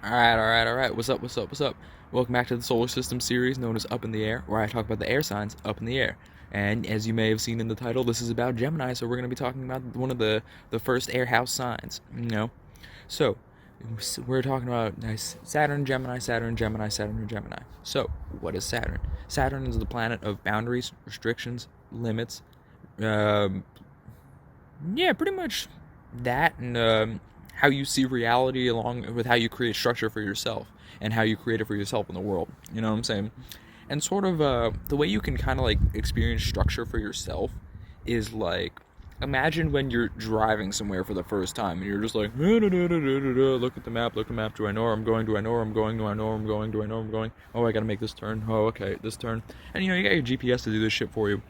Alright. What's up? Welcome back to the solar system series known as Up in the Air, where I talk about the air signs up in the air. And as you may have seen in the title, this is about Gemini, so we're going to be talking about one of the first air house signs. So, we're talking about Saturn, Gemini, Saturn, Gemini, Saturn, Gemini. So, what is Saturn? Saturn is the planet of boundaries, restrictions, limits. Um, yeah, pretty much that, and how you see reality along with how you create structure for yourself and how you create it for yourself in the world. You know what I'm saying? And sort of the way you can kind of like experience structure for yourself is like, imagine when you're driving somewhere for the first time and you're just like, look at the map, do I know where I'm going, do I know where I'm going, do I know where I'm going, do I know where I'm going, oh, I gotta make this turn, oh, okay, this turn. And you got your GPS to do this shit for you.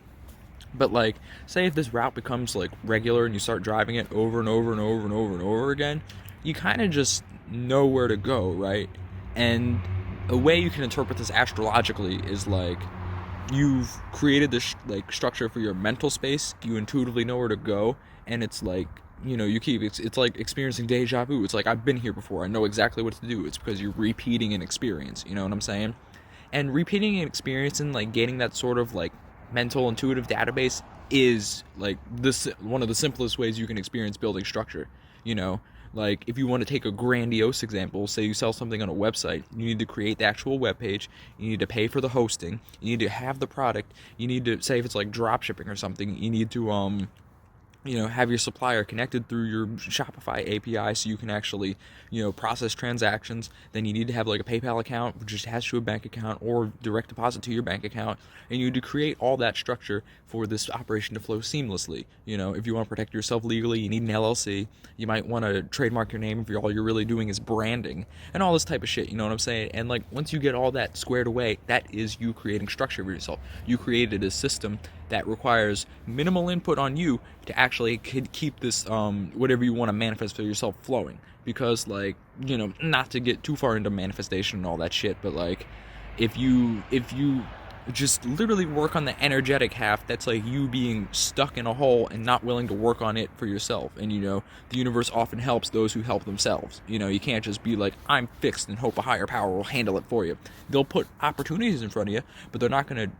But like, say if this route becomes like regular and you start driving it over and over and over and over and over again, you kind of just know where to go, right? And a way you can interpret this astrologically is like, you've created this like structure for your mental space. You intuitively know where to go, and it's like, it's like experiencing deja vu. It's like, I've been here before, I know exactly what to do. It's because you're repeating an experience, you know what I'm saying? And repeating an experience and like gaining that sort of like mental intuitive database is like this one of the simplest ways you can experience building structure. you know like, if you want to take a grandiose example, say you sell something on a website, you need to create the actual web page, you need to pay for the hosting, you need to have the product, you need to, say if it's like drop shipping or something, you need to have your supplier connected through your Shopify API so you can actually, process transactions. Then you need to have like a PayPal account, which just has to a bank account or direct deposit to your bank account. And you need to create all that structure for this operation to flow seamlessly. If you want to protect yourself legally, you need an LLC. You might want to trademark your name if all you're really doing is branding and all this type of shit. You know what I'm saying? And like, once you get all that squared away, that is you creating structure for yourself. You created a system that requires minimal input on you to actually keep this whatever you want to manifest for yourself flowing. Because like, not to get too far into manifestation and all that shit, but like, if you just literally work on the energetic half, that's like you being stuck in a hole and not willing to work on it for yourself. And the universe often helps those who help themselves. You can't just be like, I'm fixed and hope a higher power will handle it for you. They'll put opportunities in front of you, but they're not gonna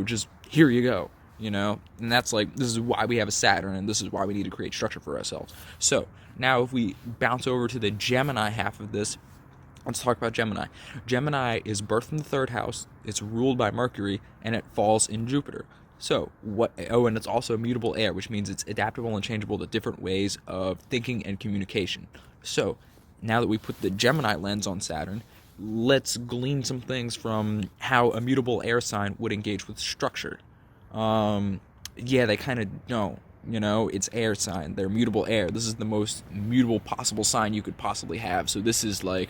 just here you go. And that's like, this is why we have a Saturn, and this is why we need to create structure for ourselves. So now if we bounce over to the Gemini half of this, let's talk about Gemini. Gemini is birthed in the third house, it's ruled by Mercury, and it falls in Jupiter. So and it's also mutable air, which means it's adaptable and changeable to different ways of thinking and communication. So now that we put the Gemini lens on Saturn, let's glean some things from how a mutable air sign would engage with structure. They kind of don't. It's air sign. They're mutable air. This is the most mutable possible sign you could possibly have. So this is like,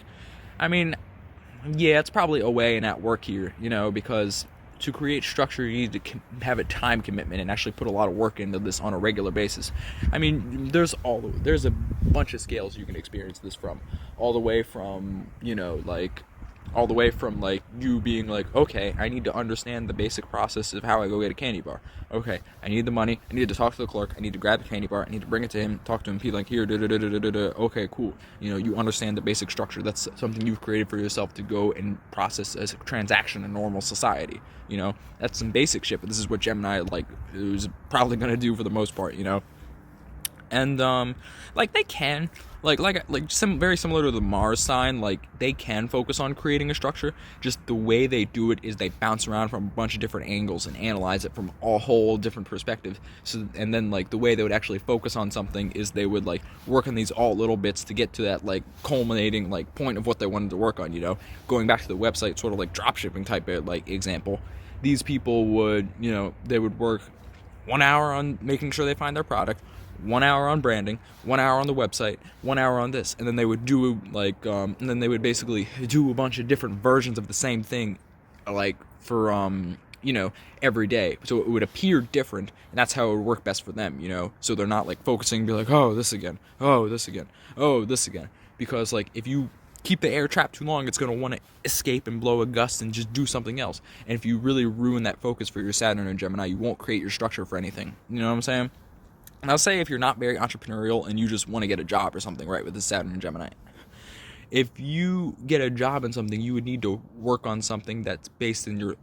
it's probably away and at work here, because to create structure, you need to have a time commitment and actually put a lot of work into this on a regular basis. There's a bunch of scales you can experience this from, all the way from you being like, okay, I need to understand the basic process of how I go get a candy bar. Okay, I need the money, I need to talk to the clerk, I need to grab the candy bar, I need to bring it to him, talk to him, be like, here, okay, cool. You understand the basic structure. That's something you've created for yourself to go and process as a transaction in normal society. That's some basic shit, but this is what Gemini is probably going to do for the most part. And they can very similar to the Mars sign, they can focus on creating a structure. Just the way they do it is they bounce around from a bunch of different angles and analyze it from a whole different perspectives. So, and then the way they would actually focus on something is they would work on these all little bits to get to that culminating point of what they wanted to work on. Going back to the website, sort of like drop shipping type of example, these people would they would work 1 hour on making sure they find their product, 1 hour on branding, 1 hour on the website, 1 hour on this, and then they would do basically do a bunch of different versions of the same thing, for every day, so it would appear different, and that's how it would work best for them. So they're not focusing and be like, oh, this again, oh, this again, oh, this again, because if you keep the air trapped too long, it's going to want to escape and blow a gust and just do something else. And if you really ruin that focus for your Saturn and Gemini, you won't create your structure for anything. You know what I'm saying? And I'll say, if you're not very entrepreneurial and you just want to get a job or something, right, with the Saturn and Gemini, if you get a job in something, you would need to work on something that's based in your,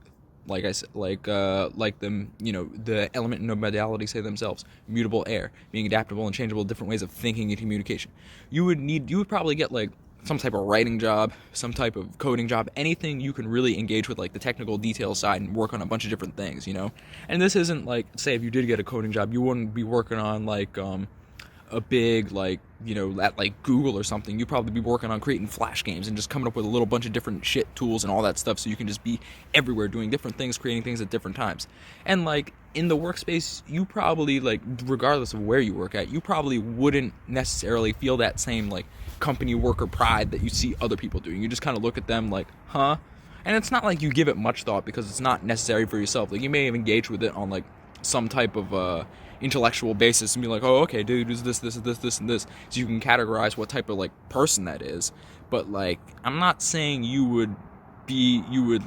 like I said, like them, the element and modality say themselves, mutable air, being adaptable and changeable, different ways of thinking and communication. You would probably get like some type of writing job, some type of coding job, anything you can really engage with like the technical detail side and work on a bunch of different things. And this isn't like, say if you did get a coding job, you wouldn't be working on like a big like at like Google or something. You'd probably be working on creating flash games and just coming up with a little bunch of different shit tools and all that stuff, so you can just be everywhere doing different things, creating things at different times. And like in the workspace, you probably, like, regardless of where you work at, you probably wouldn't necessarily feel that same like company worker pride that you see other people doing. You just kind of look at them like, huh? And it's not like you give it much thought because it's not necessary for yourself. Like, you may have engaged with it on like some type of intellectual basis and be like, oh, okay, dude, is this, and this, so you can categorize what type of like person that is. But like, I'm not saying you would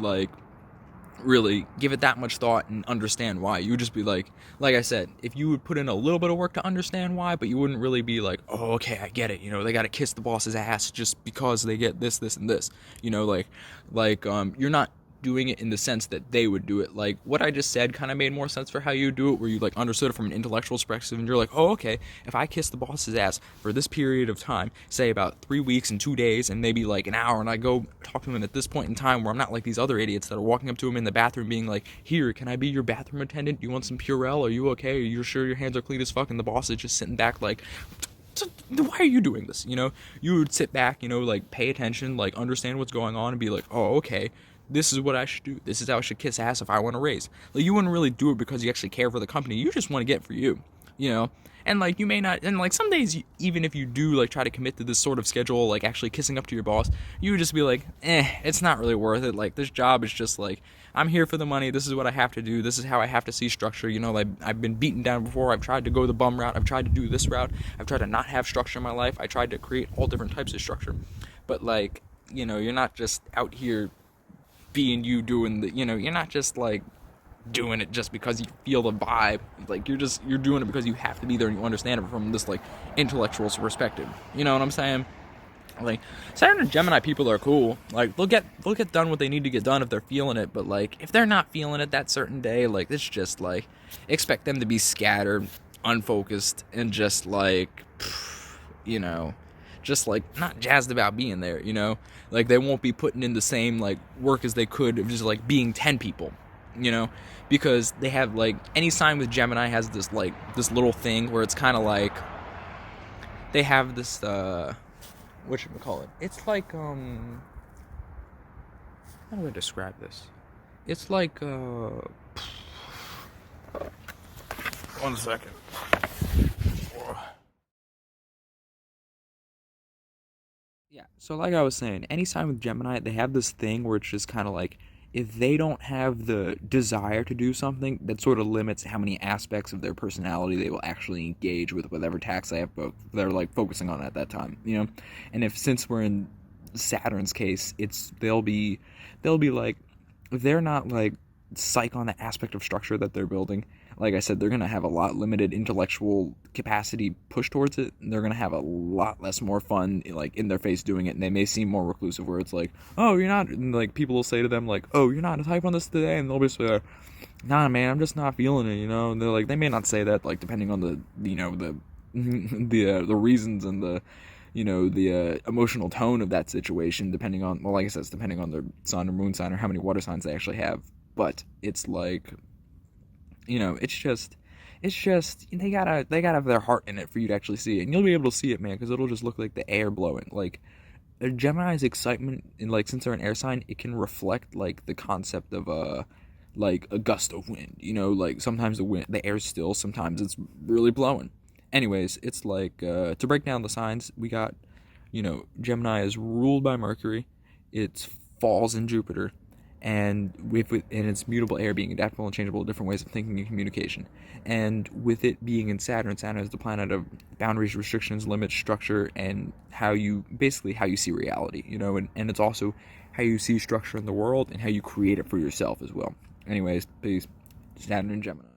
like really give it that much thought and understand why. You would just be like I said, if you would put in a little bit of work to understand why, but you wouldn't really be like, oh, okay, I get it, they got to kiss the boss's ass just because they get this, and this, you're not doing it in the sense that they would do it. Like, what I just said kind of made more sense for how you do it, where you like understood it from an intellectual perspective, and you're like, oh, okay, if I kiss the boss's ass for this period of time, say about 3 weeks and 2 days and maybe like an hour, and I go talk to him at this point in time where I'm not like these other idiots that are walking up to him in the bathroom being like, here, can I be your bathroom attendant? Do you want some Purell? Are you okay? Are you sure your hands are clean as fuck? And the boss is just sitting back like, why are you doing this? You would sit back, like pay attention, like understand what's going on and be like, oh, okay, this is what I should do. This is how I should kiss ass if I want to raise. Like, you wouldn't really do it because you actually care for the company. You just want to get it for you. And like, you may not, and like some days, even if you do like try to commit to this sort of schedule, like actually kissing up to your boss, you would just be like, it's not really worth it. Like, this job is just like, I'm here for the money. This is what I have to do. This is how I have to see structure. Like, I've been beaten down before. I've tried to go the bum route. I've tried to do this route. I've tried to not have structure in my life. I tried to create all different types of structure. But like, you're not just out here being you doing the, you're not just like doing it just because you feel the vibe. Like, you're doing it because you have to be there and you understand it from this like intellectual perspective. You know what I'm saying? Like, Saturn and Gemini people are cool. Like, they'll get done what they need to get done if they're feeling it. But like, if they're not feeling it that certain day, like, it's just like, expect them to be scattered, unfocused, and just like, just like not jazzed about being there. Like, they won't be putting in the same like work as they could of just like being 10 people. Because they have like, any sign with Gemini has this like this little thing where it's kind of like they have this whatchamacallit, it's like how do I describe this? It's like 1 second. Yeah, so like I was saying, any sign with Gemini, they have this thing where it's just kind of like, if they don't have the desire to do something, that sort of limits how many aspects of their personality they will actually engage with whatever task they're like focusing on at that time, And if, since we're in Saturn's case, they'll be like, if they're not like psych on the aspect of structure that they're building, like I said, they're going to have a lot limited intellectual capacity pushed towards it, and they're going to have a lot less more fun, like, in their face doing it, and they may seem more reclusive, where it's like, oh, you're not, and like, people will say to them, like, oh, you're not hype on this today, and they'll be like, nah, man, I'm just not feeling it, and they're like, they may not say that, like, depending on the, the reasons and the, the emotional tone of that situation, depending on, well, like I said, it's depending on their sun or moon sign or how many water signs they actually have. But it's like, it's just they gotta have their heart in it for you to actually see it, and you'll be able to see it, man, because it'll just look like the air blowing. Like, a Gemini's excitement, and like, since they're an air sign, it can reflect like the concept of like a gust of wind. Like, sometimes the air's still, sometimes it's really blowing. Anyways, it's like, to break down the signs, we got, Gemini is ruled by Mercury, it falls in Jupiter, and it's mutable air, being adaptable and changeable, different ways of thinking and communication. And with it being in Saturn is the planet of boundaries, restrictions, limits, structure, and how you see reality, and it's also how you see structure in the world and how you create it for yourself as well. Anyways, peace. Saturn in Gemini.